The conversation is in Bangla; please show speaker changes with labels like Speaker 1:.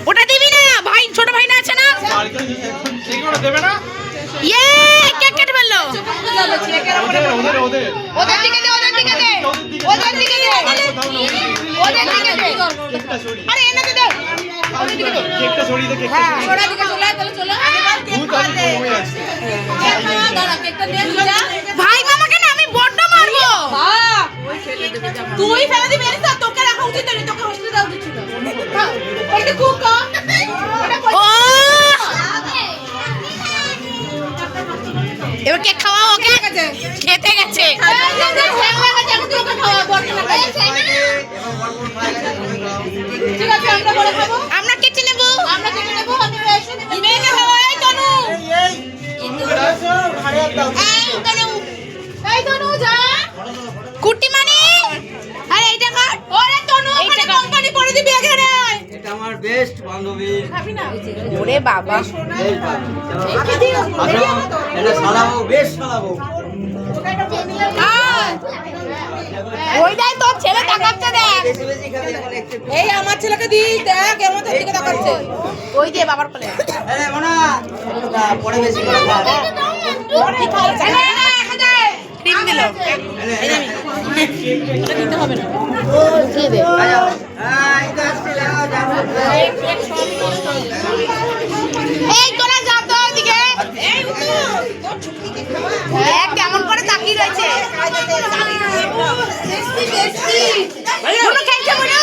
Speaker 1: ওটা দিবি না ভাই, ছোট ভাই না আছে না,
Speaker 2: দেবে না।
Speaker 1: ইয়ে কেক কেটে ফেললো।
Speaker 2: ওদের দিকে দে,
Speaker 1: ওদের দিকে দে, ওদের দিকে দে, ওদের দিকে দে। আরে এনাকে দে, ওদের দিকে দে।
Speaker 2: কেকটা ছড়িয়ে দে, কেকটা
Speaker 1: হ্যাঁ
Speaker 3: ওরা দিকে চলে আয়, তাহলে চলো এবার কেক খাওয়াতে। কেক খাওয়া দাঁড়া, কেকটা নিয়ে যা।
Speaker 1: ভাই মামাকে না আমি বড্ড মারবো।
Speaker 3: তুই ফেলে দিবি এর সাথে, তোকে রাখা উচিত নয়, তোকে হোস্টেলে দেওয়া উচিত ছিল। ওইটা খুব কম।
Speaker 1: ও এবার কেক খাওয়াও ওকে, খেতে গেছে।
Speaker 3: ঠিক আছে, আমরা বলে খাবো।
Speaker 1: আমরা কেটে নেব,
Speaker 3: আমরা কেটে নেবো, আমি মেয়েকে খাওয়া। এই তনু, এই তনু যা।
Speaker 1: কুটি মানে আরে এইটা কাট।
Speaker 3: ওরে তনু, ওখানে কোম্পানি পড়ে দিবি এখানে।
Speaker 4: এটা আমার বেস্ট বান্ধবী।
Speaker 3: খাবি না?
Speaker 1: ওরে বাবা,
Speaker 4: বেস্ট বান্ধবী। চলো, এটা সালাবো, বেশ সালাবো।
Speaker 1: ওই দেখ তোর ছেলে তাকাচ্ছে দেখ।
Speaker 4: বেশি বেশি খাবি, এখন একটু।
Speaker 3: এই আমার ছেলেকে দিই, দেখ কেমন তোর দিকে তাকাচ্ছে।
Speaker 1: ওই যে বাবার কোলে।
Speaker 4: আরে মোনা, পরে বেশি করে খা।
Speaker 1: ক্রিম দিল।
Speaker 3: দিতে হবে না।
Speaker 1: দিয়ে দে।
Speaker 4: আয় এই তো আসছে, যাও যাও।
Speaker 1: এই তোরা যা তো ওইদিকে। দেখ কেমন করে তাকিয়ে রয়েছে। কোনো খেলছে বলো।